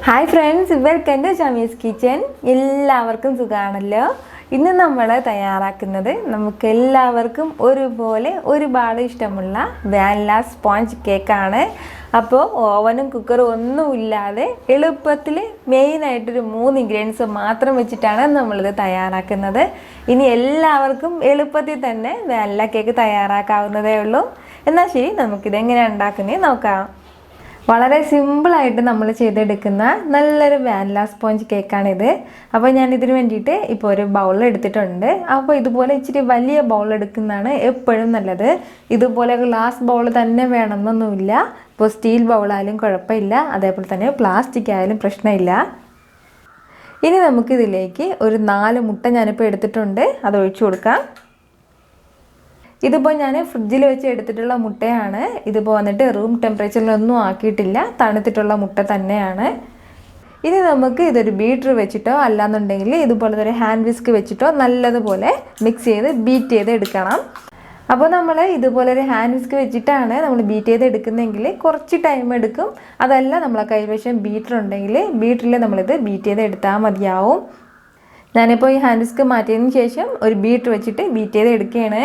Hi friends, welcome to Shamees kitchen. എല്ലാവർക്കും സുഖമാണല്ലോ. ഇന്ന് നമ്മൾ തയ്യാറാക്കുന്നത് നമുക്ക് എല്ലാവർക്കും ഒരുപാട് ഇഷ്ടമുള്ള വാനില സ്പോഞ്ച് കേക്കാണ്. അപ്പോൾ ഓവനും കുക്കറും ഒന്നുമില്ലാതെ എളുപ്പത്തിൽ മെയിനായിട്ടൊരു 3 ഇൻഗ്രീഡിയൻസ് മാത്രം വെച്ചിട്ടാണ് നമ്മളിത് തയ്യാറാക്കുന്നത്. ഇനി എല്ലാവർക്കും എളുപ്പത്തിൽ തന്നെ വാനില കേക്ക് തയ്യാറാക്കാവുന്നതേ ഉള്ളൂ. എന്നാൽ ശരി, നമുക്കിതെങ്ങനെയാണ് ഉണ്ടാക്കുന്നത് നോക്കാം. വളരെ സിമ്പിളായിട്ട് നമ്മൾ ചെയ്തെടുക്കുന്ന നല്ലൊരു വാനില സ്പോഞ്ച് കേക്കാണിത്. അപ്പോൾ ഞാൻ ഇതിന് വേണ്ടിയിട്ട് ഇപ്പോൾ ഒരു ബൗൾ എടുത്തിട്ടുണ്ട്. അപ്പോൾ ഇതുപോലെ ഇച്ചിരി വലിയ ബൗൾ എടുക്കുന്നതാണ് എപ്പോഴും നല്ലത്. ഇതുപോലെ ഗ്ലാസ് ബൗൾ തന്നെ വേണമെന്നൊന്നുമില്ല. ഇപ്പോൾ സ്റ്റീൽ ബൗളായാലും കുഴപ്പമില്ല, അതേപോലെ തന്നെ പ്ലാസ്റ്റിക് ആയാലും പ്രശ്നമില്ല. ഇനി നമുക്കിതിലേക്ക് ഒരു 4 മുട്ട ഞാനിപ്പോൾ എടുത്തിട്ടുണ്ട്, അത് ഒഴിച്ചു കൊടുക്കാം. ഇതിപ്പോൾ ഞാൻ ഫ്രിഡ്ജിൽ വെച്ച് എടുത്തിട്ടുള്ള മുട്ടയാണ്. ഇതിപ്പോൾ വന്നിട്ട് റൂം ടെമ്പറേച്ചറിലൊന്നും ആക്കിയിട്ടില്ല, തണുത്തിട്ടുള്ള മുട്ട തന്നെയാണ്. ഇനി നമുക്ക് ഇതൊരു ബീറ്റർ വെച്ചിട്ടോ അല്ലാന്നുണ്ടെങ്കിൽ ഇതുപോലത്തെ ഒരു ഹാൻഡ് വിസ്ക് വെച്ചിട്ടോ നല്ലതുപോലെ മിക്സ് ചെയ്ത് ബീറ്റ് ചെയ്ത് എടുക്കണം. അപ്പോൾ നമ്മൾ ഇതുപോലെ ഒരു ഹാൻഡ് വിസ്ക് വെച്ചിട്ടാണ് നമ്മൾ ബീറ്റ് ചെയ്ത് എടുക്കുന്നതെങ്കിൽ കുറച്ച് ടൈം എടുക്കും. അതല്ല നമ്മളെ കൈവശം ബീറ്റർ ഉണ്ടെങ്കിൽ ബീറ്ററിൽ നമ്മളിത് ബീറ്റ് ചെയ്ത് എടുത്താൽ മതിയാവും. ഞാനിപ്പോൾ ഈ ഹാൻഡ് വിസ്ക് മാറ്റിയതിന് ശേഷം ഒരു ബീറ്റർ വെച്ചിട്ട് ബീറ്റ് ചെയ്ത് എടുക്കുകയാണ്.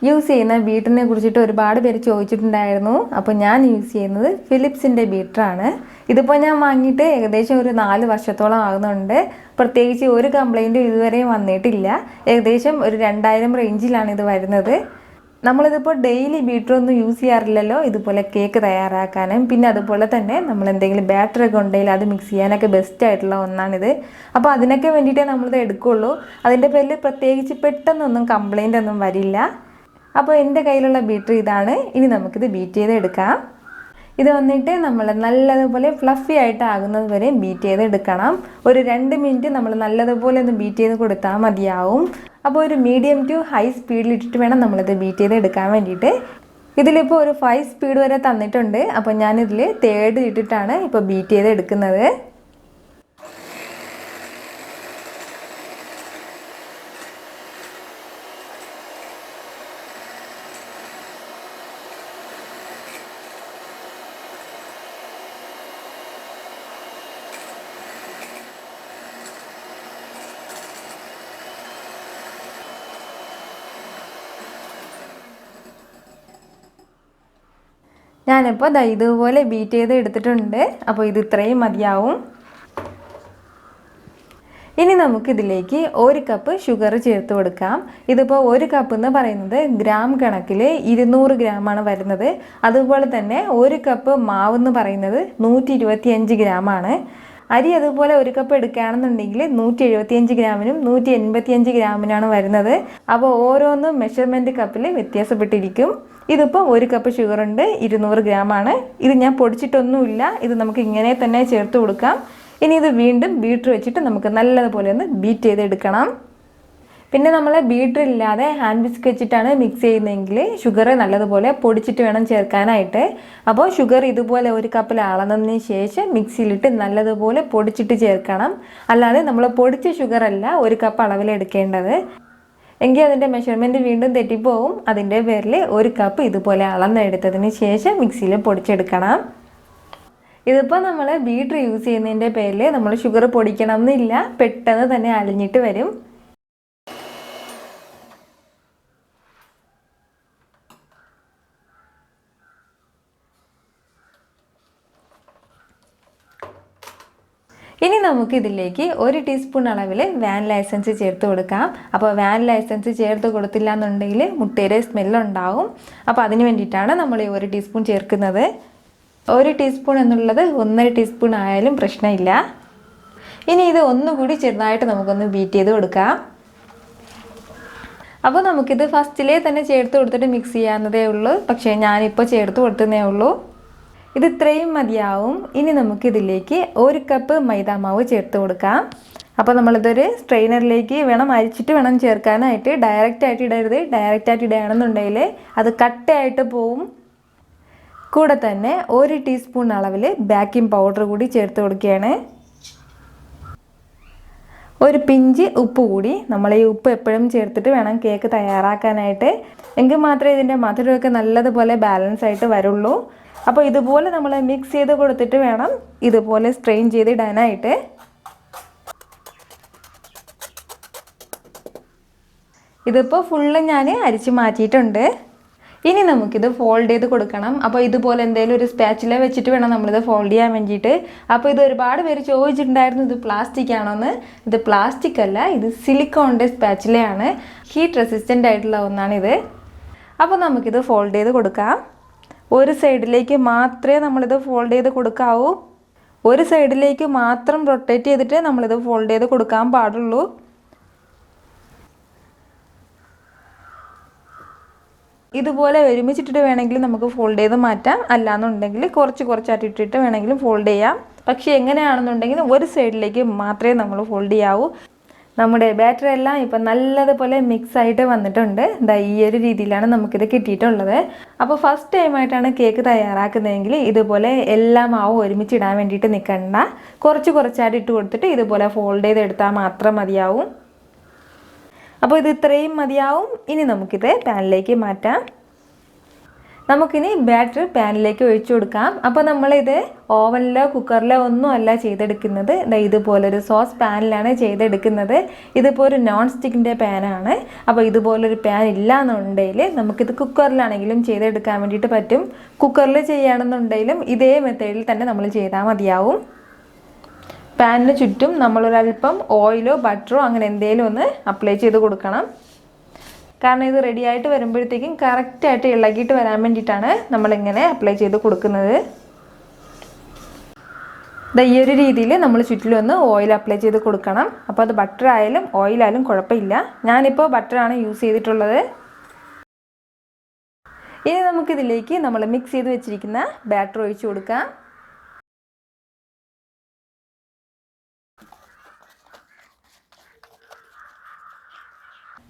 യൂസ് ചെയ്യുന്ന ബീറ്ററിനെ കുറിച്ചിട്ട് ഒരുപാട് പേര് ചോദിച്ചിട്ടുണ്ടായിരുന്നു. അപ്പോൾ ഞാൻ യൂസ് ചെയ്യുന്നത് ഫിലിപ്സിൻ്റെ ബീറ്ററാണ്. ഇതിപ്പോൾ ഞാൻ വാങ്ങിയിട്ട് ഏകദേശം ഒരു 4 വർഷത്തോളം ആകുന്നുണ്ട്. പ്രത്യേകിച്ച് ഒരു കംപ്ലൈൻറ്റും ഇതുവരെയും വന്നിട്ടില്ല. ഏകദേശം ഒരു 2000 റേഞ്ചിലാണ് ഇത് വരുന്നത്. നമ്മളിതിപ്പോൾ ഡെയിലി ബീറ്ററൊന്നും യൂസ് ചെയ്യാറില്ലല്ലോ ഇതുപോലെ കേക്ക് തയ്യാറാക്കാനും. പിന്നെ അതുപോലെ തന്നെ നമ്മൾ എന്തെങ്കിലും ബാറ്ററൊക്കെ ഉണ്ടെങ്കിൽ അത് മിക്സ് ചെയ്യാനൊക്കെ ബെസ്റ്റ് ആയിട്ടുള്ള ഒന്നാണിത്. അപ്പോൾ അതിനൊക്കെ വേണ്ടിയിട്ടേ നമ്മളിത് എടുക്കുകയുള്ളൂ. അതിൻ്റെ പേരിൽ പ്രത്യേകിച്ച് പെട്ടെന്നൊന്നും കംപ്ലൈൻ്റ് ഒന്നും വരില്ല. അപ്പോൾ എൻ്റെ കയ്യിലുള്ള ബീറ്റർ ഇതാണ്. ഇനി നമുക്കിത് ബീറ്റ് ചെയ്ത് എടുക്കാം. ഇത് വന്നിട്ട് നമ്മൾ നല്ലതുപോലെ ഫ്ലഫി ആയിട്ട് ആകുന്നത് വരെ ബീറ്റ് ചെയ്ത് എടുക്കണം. ഒരു 2 മിനിറ്റ് നമ്മൾ നല്ലതുപോലെ ഒന്ന് ബീറ്റ് ചെയ്ത് കൊടുത്താൽ മതിയാവും. അപ്പോൾ ഒരു മീഡിയം ടു ഹൈ സ്പീഡിലിട്ടിട്ട് വേണം നമ്മളിത് ബീറ്റ് ചെയ്ത് എടുക്കാൻ വേണ്ടിയിട്ട്. ഇതിലിപ്പോൾ ഒരു 5 സ്പീഡ് വരെ തന്നിട്ടുണ്ട്. അപ്പോൾ ഞാനിതിൽ 3rd ഇട്ടിട്ടാണ് ഇപ്പോൾ ബീറ്റ് ചെയ്ത് എടുക്കുന്നത്. ഞാനിപ്പോൾ ഇതുപോലെ ബീറ്റ് ചെയ്ത് എടുത്തിട്ടുണ്ട്. അപ്പോൾ ഇത് ഇത്രയും മതിയാവും. ഇനി നമുക്കിതിലേക്ക് 1 കപ്പ് ഷുഗർ ചേർത്ത് കൊടുക്കാം. ഇതിപ്പോൾ 1 കപ്പ് എന്ന് പറയുന്നത് ഗ്രാം കണക്കിൽ 200 ഗ്രാമാണ് വരുന്നത്. അതുപോലെ തന്നെ 1 കപ്പ് മാവ് എന്ന് പറയുന്നത് 125 ഗ്രാമാണ്. അരി അതുപോലെ 1 കപ്പ് എടുക്കുകയാണെന്നുണ്ടെങ്കിൽ 175 ഗ്രാമിനും 185 ഗ്രാമിനാണ് വരുന്നത്. അപ്പോൾ ഓരോന്നും മെഷർമെൻറ്റ് കപ്പിൽ വ്യത്യാസപ്പെട്ടിരിക്കും. ഇതിപ്പോൾ 1 കപ്പ് ഷുഗർ ഉണ്ട്, 200 ഗ്രാമാണ്. ഇത് ഞാൻ പൊടിച്ചിട്ടൊന്നുമില്ല, ഇത് നമുക്ക് ഇങ്ങനെ തന്നെ ചേർത്ത് കൊടുക്കാം. ഇനി ഇത് വീണ്ടും ബീറ്റർ വെച്ചിട്ട് നമുക്ക് നല്ലതുപോലെ ഒന്ന് ബീറ്റ് ചെയ്തെടുക്കണം. പിന്നെ നമ്മൾ ബീറ്റർ ഇല്ലാതെ ഹാൻഡ് വിസ്ക് വെച്ചിട്ടാണ് മിക്സ് ചെയ്യുന്നതെങ്കിൽ ഷുഗർ നല്ലതുപോലെ പൊടിച്ചിട്ട് വേണം ചേർക്കാനായിട്ട്. അപ്പോൾ ഷുഗർ ഇതുപോലെ 1 കപ്പിൽ അളന്നതിന് ശേഷം മിക്സിയിലിട്ട് നല്ലതുപോലെ പൊടിച്ചിട്ട് ചേർക്കണം. അല്ലാതെ നമ്മൾ പൊടിച്ച ഷുഗർ അല്ല 1 കപ്പ് അളവിൽ എടുക്കേണ്ടത്. എങ്കിൽ അതിൻ്റെ മെഷർമെൻറ്റ് വീണ്ടും തെറ്റിപ്പോവും. അതിൻ്റെ പേരിൽ 1 കപ്പ് ഇതുപോലെ അളന്നെടുത്തതിന് ശേഷം മിക്സിയിൽ പൊടിച്ചെടുക്കണം. ഇതിപ്പോൾ നമ്മൾ ബീറ്റർ യൂസ് ചെയ്യുന്നതിൻ്റെ പേരിൽ നമ്മൾ ഷുഗർ പൊടിക്കണം എന്നില്ല, പെട്ടെന്ന് തന്നെ അലിഞ്ഞിട്ട് വരും. ഇനി നമുക്കിതിലേക്ക് 1 ടീസ്പൂൺ അളവിൽ വാനില എസൻസ് ചേർത്ത് കൊടുക്കാം. അപ്പോൾ വാനില എസൻസ് ചേർത്ത് കൊടുത്തില്ല എന്നുണ്ടെങ്കിൽ മുട്ടയുടെ സ്മെല്ലുണ്ടാവും. അപ്പോൾ അതിന് വേണ്ടിയിട്ടാണ് നമ്മൾ ഈ 1 ടീസ്പൂൺ ചേർക്കുന്നത്. 1 ടീസ്പൂൺ എന്നുള്ളത് 1.5 ടീസ്പൂൺ ആയാലും പ്രശ്നമില്ല. ഇനി ഇത് ഒന്നുകൂടി ചെറുതായിട്ട് നമുക്കൊന്ന് ബീറ്റ് ചെയ്ത് കൊടുക്കാം. അപ്പോൾ നമുക്കിത് ഫസ്റ്റിലേ തന്നെ ചേർത്ത് കൊടുത്തിട്ട് മിക്സ് ചെയ്യാവുന്നതേ ഉള്ളൂ. പക്ഷേ ഞാനിപ്പോൾ ചേർത്ത് കൊടുത്തതേ ഉള്ളൂ. ഇത് ഇത്രയും മതിയാവും. ഇനി നമുക്കിതിലേക്ക് 1 കപ്പ് മൈദാമാവ് ചേർത്ത് കൊടുക്കാം. അപ്പോൾ നമ്മളിതൊരു സ്ട്രെയിനറിലേക്ക് അരിച്ചിട്ട് വേണം ചേർക്കാനായിട്ട്. ഡയറക്റ്റായിട്ട് ഇടരുത്. ഡയറക്റ്റായിട്ട് ഇടുകയാണെന്നുണ്ടെങ്കിൽ അത് കട്ടയായിട്ട് പോവും. കൂടെ തന്നെ 1 ടീസ്പൂൺ അളവിൽ ബേക്കിംഗ് പൗഡർ കൂടി ചേർത്ത് കൊടുക്കുകയാണ്. ഒരു പിഞ്ച് ഉപ്പ് കൂടി. നമ്മൾ ഈ ഉപ്പ് എപ്പോഴും ചേർത്തിട്ട് വേണം കേക്ക് തയ്യാറാക്കാനായിട്ട്. എങ്കിൽ മാത്രമേ ഇതിൻ്റെ മധുരമൊക്കെ നല്ലതുപോലെ ബാലൻസ് ആയിട്ട് വരുള്ളൂ. അപ്പോൾ ഇതുപോലെ നമ്മൾ മിക്സ് ചെയ്ത് കൊടുത്തിട്ട് വേണം ഇതുപോലെ സ്ട്രെയിൻ ചെയ്തിടാനായിട്ട്. ഇതിപ്പോൾ ഫുള്ള് ഞാൻ അരിച്ച് മാറ്റിയിട്ടുണ്ട്. ഇനി നമുക്കിത് ഫോൾഡ് ചെയ്ത് കൊടുക്കണം. അപ്പോൾ ഇതുപോലെ എന്തെങ്കിലും ഒരു സ്പാച്ചില വെച്ചിട്ട് വേണം നമ്മളിത് ഫോൾഡ് ചെയ്യാൻ വേണ്ടിയിട്ട്. അപ്പോൾ ഇത് ഒരുപാട് പേര് ചോദിച്ചിട്ടുണ്ടായിരുന്നു ഇത് പ്ലാസ്റ്റിക് ആണോന്ന്. ഇത് പ്ലാസ്റ്റിക് അല്ല, ഇത് സിലിക്കോണിൻ്റെ സ്പാച്ചിലയാണ്. ഹീറ്റ് റെസിസ്റ്റൻ്റ് ആയിട്ടുള്ള ഒന്നാണിത്. അപ്പോൾ നമുക്കിത് ഫോൾഡ് ചെയ്ത് കൊടുക്കാം. ഒരു സൈഡിലേക്ക് മാത്രമേ നമ്മളിത് ഫോൾഡ് ചെയ്ത് കൊടുക്കാവൂ. ഒരു സൈഡിലേക്ക് മാത്രം റൊട്ടേറ്റ് ചെയ്തിട്ട് നമ്മളിത് ഫോൾഡ് ചെയ്ത് കൊടുക്കാൻ പാടുള്ളൂ. ഇതുപോലെ ഒരുമിച്ചിട്ടിട്ട് വേണമെങ്കിൽ നമുക്ക് ഫോൾഡ് ചെയ്ത് മാറ്റാം. അല്ലാന്നുണ്ടെങ്കിൽ കുറച്ചായിട്ട് ഇട്ടിട്ട് വേണമെങ്കിലും ഫോൾഡ് ചെയ്യാം. പക്ഷേ എങ്ങനെയാണെന്നുണ്ടെങ്കിൽ ഒരു സൈഡിലേക്ക് മാത്രമേ നമ്മൾ ഫോൾഡ് ചെയ്യാവൂ. നമ്മുടെ ബാറ്റർ എല്ലാം ഇപ്പം നല്ലതുപോലെ മിക്സ് ആയിട്ട് വന്നിട്ടുണ്ട്. ഈ ഒരു രീതിയിലാണ് നമുക്കിത് കിട്ടിയിട്ടുള്ളത്. അപ്പോൾ ഫസ്റ്റ് ടൈമായിട്ടാണ് കേക്ക് തയ്യാറാക്കുന്നതെങ്കിൽ ഇതുപോലെ എല്ലാ മാവും ഒരുമിച്ചിടാൻ വേണ്ടിയിട്ട് നിൽക്കണ്ട. കുറച്ചായിട്ട് ഇട്ട് കൊടുത്തിട്ട് ഇതുപോലെ ഫോൾഡ് ചെയ്തെടുത്താൽ മാത്രം മതിയാവും. അപ്പോൾ ഇത് ഇത്രയും മതിയാവും. ഇനി നമുക്കിത് പാനിലേക്ക് മാറ്റാം. നമുക്കിനി ബാറ്റർ പാനിലേക്ക് ഒഴിച്ചു കൊടുക്കാം. അപ്പോൾ നമ്മളിത് ഓവനിലോ കുക്കറിലോ ഒന്നും അല്ല ചെയ്തെടുക്കുന്നത്. ഇതുപോലൊരു സോസ് പാനിലാണ് ചെയ്തെടുക്കുന്നത്. ഇതിപ്പോൾ ഒരു നോൺ സ്റ്റിക്കിൻ്റെ പാനാണ്. അപ്പോൾ ഇതുപോലൊരു പാൻ ഇല്ലയെന്നുണ്ടെങ്കിൽ നമുക്കിത് കുക്കറിലാണെങ്കിലും ചെയ്തെടുക്കാൻ വേണ്ടിയിട്ട് പറ്റും. കുക്കറിൽ ചെയ്യുകയാണെന്നുണ്ടെങ്കിലും ഇതേ മെത്തേഡിൽ തന്നെ നമ്മൾ ചെയ്താൽ മതിയാവും. പാനിന് ചുറ്റും നമ്മളൊരൽപ്പം ഓയിലോ ബട്ടറോ അങ്ങനെ എന്തെങ്കിലും ഒന്ന് അപ്ലൈ ചെയ്ത് കൊടുക്കണം. കാരണം ഇത് റെഡി ആയിട്ട് വരുമ്പോഴത്തേക്കും കറക്റ്റായിട്ട് ഇളകിയിട്ട് വരാൻ വേണ്ടിയിട്ടാണ് നമ്മളിങ്ങനെ അപ്ലൈ ചെയ്ത് കൊടുക്കുന്നത്. ഈ ഒരു രീതിയിൽ നമ്മൾ ചുറ്റിലും ഒന്ന് ഓയിൽ അപ്ലൈ ചെയ്ത് കൊടുക്കണം. അപ്പോൾ അത് ബട്ടർ ആയാലും ഓയിലായാലും കുഴപ്പമില്ല. ഞാനിപ്പോൾ ബട്ടറാണ് യൂസ് ചെയ്തിട്ടുള്ളത്. ഇനി നമുക്കിതിലേക്ക് നമ്മൾ മിക്സ് ചെയ്ത് വെച്ചിരിക്കുന്ന ബാറ്റർ ഒഴിച്ചു കൊടുക്കാം.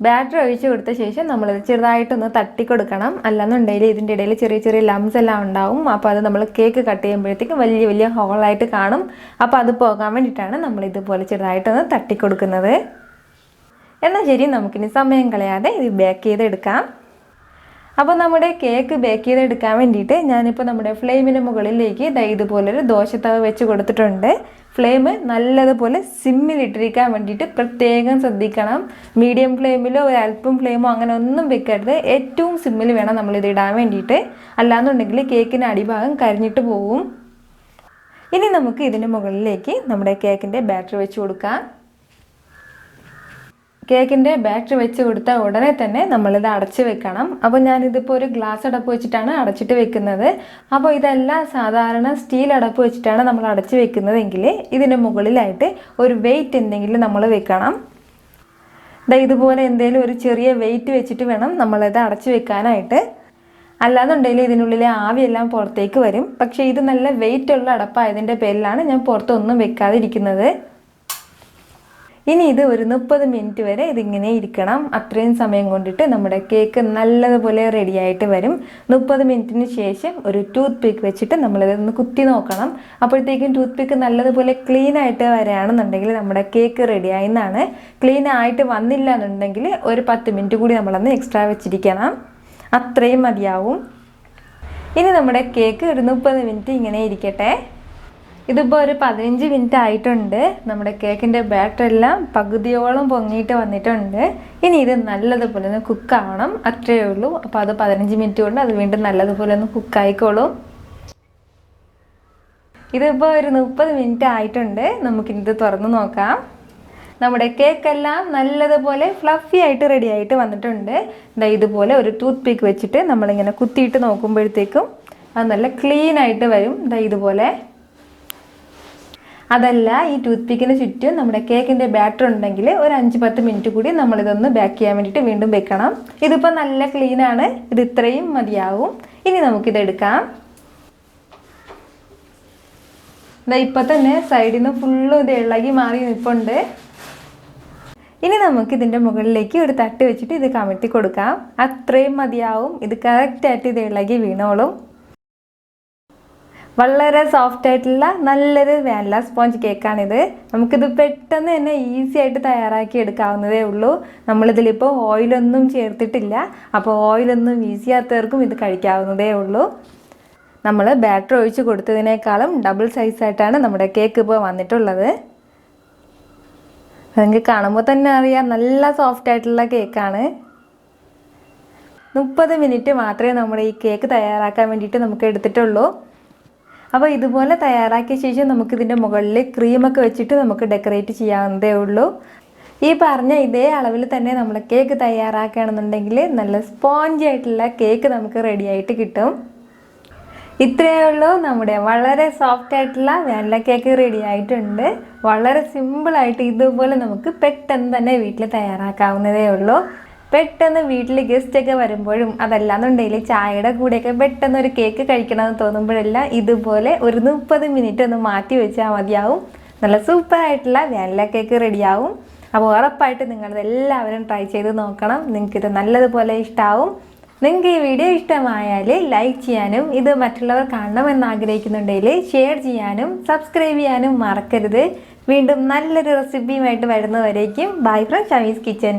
ബാറ്റർ ഒഴിച്ച് കൊടുത്ത ശേഷം നമ്മളിത് ചെറുതായിട്ടൊന്ന് തട്ടിക്കൊടുക്കണം. അല്ലാന്നുണ്ടെങ്കിൽ ഇതിൻ്റെ ഇടയിൽ ചെറിയ ലംസ് എല്ലാം ഉണ്ടാവും. അപ്പോൾ അത് നമ്മൾ കേക്ക് കട്ട് ചെയ്യുമ്പോഴത്തേക്കും വലിയ ഹോളായിട്ട് കാണും. അപ്പോൾ അത് പോകാൻ വേണ്ടിയിട്ടാണ് നമ്മൾ ഇതുപോലെ ചെറുതായിട്ടൊന്ന് തട്ടിക്കൊടുക്കുന്നത്. എന്നാൽ ശരി, നമുക്കിനി സമയം കളയാതെ ഇത് ബേക്ക് ചെയ്തെടുക്കാം. അപ്പോൾ നമ്മുടെ കേക്ക് ബേക്ക് ചെയ്തെടുക്കാൻ വേണ്ടിയിട്ട് ഞാനിപ്പോൾ നമ്മുടെ ഫ്ലെയിമിന് മുകളിലേക്ക് ഇതുപോലൊരു ദോശത്തവ വെച്ച് കൊടുത്തിട്ടുണ്ട്. ഫ്ലെയിം നല്ലതുപോലെ സിമ്മിലിട്ടിരിക്കാൻ വേണ്ടിയിട്ട് പ്രത്യേകം ശ്രദ്ധിക്കണം. മീഡിയം ഫ്ലെയിമിലോ ഒരല്പം ഫ്ലെയിമോ അങ്ങനെ ഒന്നും വെക്കരുത്. ഏറ്റവും സിമ്മിൽ വേണം നമ്മളിത് ഇടാൻ വേണ്ടിയിട്ട്. അല്ലാന്നുണ്ടെങ്കിൽ കേക്കിൻ്റെ അടിഭാഗം കരിഞ്ഞിട്ട് പോകും. ഇനി നമുക്ക് ഇതിൻ്റെ മുകളിലേക്ക് നമ്മുടെ കേക്കിൻ്റെ ബാറ്റർ വെച്ച് കൊടുക്കാം. കേക്കിൻ്റെ ബാറ്റർ വെച്ച് കൊടുത്ത ഉടനെ തന്നെ നമ്മളിത് അടച്ച് വെക്കണം. അപ്പോൾ ഞാനിതിപ്പോൾ ഒരു ഗ്ലാസ് അടപ്പ് വെച്ചിട്ടാണ് അടച്ചിട്ട് വെക്കുന്നത്. അപ്പോൾ ഇതല്ല സാധാരണ സ്റ്റീൽ അടപ്പ് വെച്ചിട്ടാണ് നമ്മൾ അടച്ച് വെക്കുന്നതെങ്കിൽ ഇതിൻ്റെ മുകളിലായിട്ട് ഒരു വെയിറ്റ് എന്തെങ്കിലും നമ്മൾ വെക്കണം. ഇതുപോലെ എന്തെങ്കിലും ഒരു ചെറിയ വെയിറ്റ് വെച്ചിട്ട് വേണം നമ്മളിത് അടച്ച് വെക്കാനായിട്ട്. അല്ലാന്നുണ്ടെങ്കിൽ ഇതിനുള്ളിലെ ആവിയെല്ലാം പുറത്തേക്ക് വരും. പക്ഷേ ഇത് നല്ല വെയിറ്റുള്ള അടപ്പായതിൻ്റെ പേരിലാണ് ഞാൻ പുറത്തൊന്നും വെക്കാതിരിക്കുന്നത്. ഇനി ഇത് ഒരു 30 മിനിറ്റ് വരെ ഇതിങ്ങനെ ഇരിക്കണം. അത്രയും സമയം കൊണ്ടിട്ട് നമ്മുടെ കേക്ക് നല്ലതുപോലെ റെഡിയായിട്ട് വരും. 30 മിനിറ്റിന് ശേഷം ഒരു ടൂത്ത് പിക്ക് വെച്ചിട്ട് നമ്മളിതൊന്ന് കുത്തി നോക്കണം. അപ്പോഴത്തേക്കും ടൂത്ത് പിക്ക് നല്ലതുപോലെ ക്ലീൻ ആയിട്ട് വരികയാണെന്നുണ്ടെങ്കിൽ നമ്മുടെ കേക്ക് റെഡിയായി എന്നാണ്. ക്ലീൻ ആയിട്ട് വന്നില്ല എന്നുണ്ടെങ്കിൽ ഒരു 10 മിനിറ്റ് കൂടി നമ്മളൊന്ന് എക്സ്ട്രാ വെച്ചിരിക്കണം. അത്രയും മതിയാവും. ഇനി നമ്മുടെ കേക്ക് ഒരു 30 മിനിറ്റ് ഇങ്ങനെ ഇരിക്കട്ടെ. ഇതിപ്പോൾ ഒരു 15 മിനിറ്റ് ആയിട്ടുണ്ട്. നമ്മുടെ കേക്കിൻ്റെ ബാറ്റർ എല്ലാം പകുതിയോളം പൊങ്ങിയിട്ട് വന്നിട്ടുണ്ട്. ഇനി ഇത് നല്ലതുപോലെ ഒന്ന് കുക്കാവണം, അത്രയേ ഉള്ളൂ. അപ്പോൾ അത് 15 മിനിറ്റ് കൊണ്ട് അത് വീണ്ടും നല്ലതുപോലെ ഒന്ന് കുക്കായിക്കോളും. ഇതിപ്പോൾ ഒരു 30 മിനിറ്റ് ആയിട്ടുണ്ട്. നമുക്കിത് തുറന്ന് നോക്കാം. നമ്മുടെ കേക്കെല്ലാം നല്ലതുപോലെ ഫ്ലഫി ആയിട്ട് റെഡി ആയിട്ട് വന്നിട്ടുണ്ട്. ഇതുപോലെ ഒരു ടൂത്ത് പിക്ക് വെച്ചിട്ട് നമ്മളിങ്ങനെ കുത്തിയിട്ട് നോക്കുമ്പോഴത്തേക്കും അത് നല്ല ക്ലീൻ ആയിട്ട് വരും. ഇതുപോലെ. അതല്ല, ഈ ടൂത്ത് പിക്കിന് ചുറ്റും നമ്മുടെ കേക്കിൻ്റെ ബാറ്റർ ഉണ്ടെങ്കിൽ ഒരു 5-10 മിനിറ്റ് കൂടി നമ്മളിതൊന്ന് ബേക്ക് ചെയ്യാൻ വേണ്ടിയിട്ട് വീണ്ടും വെക്കണം. ഇതിപ്പോൾ നല്ല ക്ലീനാണ്. ഇത് ഇത്രയും മതിയാവും. ഇനി നമുക്കിതെടുക്കാം. ഇപ്പം തന്നെ സൈഡിൽ നിന്ന് ഫുള്ളും ഇത് ഇളകി മാറി നിൽപ്പുണ്ട്. ഇനി നമുക്കിതിൻ്റെ മുകളിലേക്ക് ഒരു തട്ട് വെച്ചിട്ട് ഇത് കമഴ്ത്തി കൊടുക്കാം. അത്രയും മതിയാവും. ഇത് കറക്റ്റായിട്ട് ഇത് ഇളകി വീണോളും. വളരെ സോഫ്റ്റ് ആയിട്ടുള്ള നല്ലൊരു വാനില സ്പോഞ്ച് കേക്കാണിത്. നമുക്കിത് പെട്ടെന്ന് തന്നെ ഈസി ആയിട്ട് തയ്യാറാക്കി എടുക്കാവുന്നതേ ഉള്ളൂ. നമ്മളിതിലിപ്പോൾ ഓയിലൊന്നും ചേർത്തിട്ടില്ല. അപ്പോൾ ഓയിലൊന്നും വീശിയാത്തവർക്കും ഇത് കഴിക്കാവുന്നതേ ഉള്ളൂ. നമ്മൾ ബാറ്റർ ഒഴിച്ച് കൊടുത്തതിനേക്കാളും ഡബിൾ സൈസായിട്ടാണ് നമ്മുടെ കേക്ക് ഇപ്പോൾ വന്നിട്ടുള്ളത്. നിങ്ങൾക്ക് കാണുമ്പോൾ തന്നെ അറിയാം നല്ല സോഫ്റ്റ് ആയിട്ടുള്ള കേക്കാണ്. 30 മിനിറ്റ് മാത്രമേ നമ്മുടെ ഈ കേക്ക് തയ്യാറാക്കാൻ വേണ്ടിയിട്ട് നമുക്ക് എടുത്തിട്ടുള്ളൂ. അപ്പോൾ ഇതുപോലെ തയ്യാറാക്കിയ ശേഷം നമുക്കിതിൻ്റെ മുകളിൽ ക്രീമൊക്കെ വെച്ചിട്ട് നമുക്ക് ഡെക്കറേറ്റ് ചെയ്യാവുന്നതേ ഉള്ളൂ. ഈ പറഞ്ഞ ഇതേ അളവിൽ തന്നെ നമ്മൾ കേക്ക് തയ്യാറാക്കുകയാണെന്നുണ്ടെങ്കിൽ നല്ല സ്പോഞ്ചി ആയിട്ടുള്ള കേക്ക് നമുക്ക് റെഡി ആയിട്ട് കിട്ടും. ഇത്രയേ ഉള്ളൂ, നമ്മുടെ വളരെ സോഫ്റ്റ് ആയിട്ടുള്ള വാനില കേക്ക് റെഡി ആയിട്ടുണ്ട്. വളരെ സിമ്പിളായിട്ട് ഇതുപോലെ നമുക്ക് പെട്ടെന്ന് തന്നെ വീട്ടിൽ തയ്യാറാക്കാവുന്നതേ ഉള്ളൂ. പെട്ടെന്ന് വീട്ടിൽ ഗസ്റ്റൊക്കെ വരുമ്പോഴും അതല്ലാന്നുണ്ടെങ്കിൽ ചായയുടെ കൂടെയൊക്കെ പെട്ടെന്ന് ഒരു കേക്ക് കഴിക്കണമെന്ന് തോന്നുമ്പോഴെല്ലാം ഇതുപോലെ ഒരു 30 മിനിറ്റ് ഒന്ന് മാറ്റി വെച്ചാൽ മതിയാവും. നല്ല സൂപ്പറായിട്ടുള്ള വാനില കേക്ക് റെഡിയാവും. അപ്പോൾ ഉറപ്പായിട്ട് നിങ്ങളിത് എല്ലാവരും ട്രൈ ചെയ്ത് നോക്കണം. നിങ്ങൾക്കിത് നല്ലതുപോലെ ഇഷ്ടമാവും. നിങ്ങൾക്ക് ഈ വീഡിയോ ഇഷ്ടമായാൽ ലൈക്ക് ചെയ്യാനും ഇത് മറ്റുള്ളവർ കാണണമെന്ന് ആഗ്രഹിക്കുന്നുണ്ടെങ്കിൽ ഷെയർ ചെയ്യാനും സബ്സ്ക്രൈബ് ചെയ്യാനും മറക്കരുത്. വീണ്ടും നല്ലൊരു റെസിപ്പിയുമായിട്ട് വരുന്നവരേക്കും ബൈ ഫ്രം ഷമീസ് കിച്ചൻ.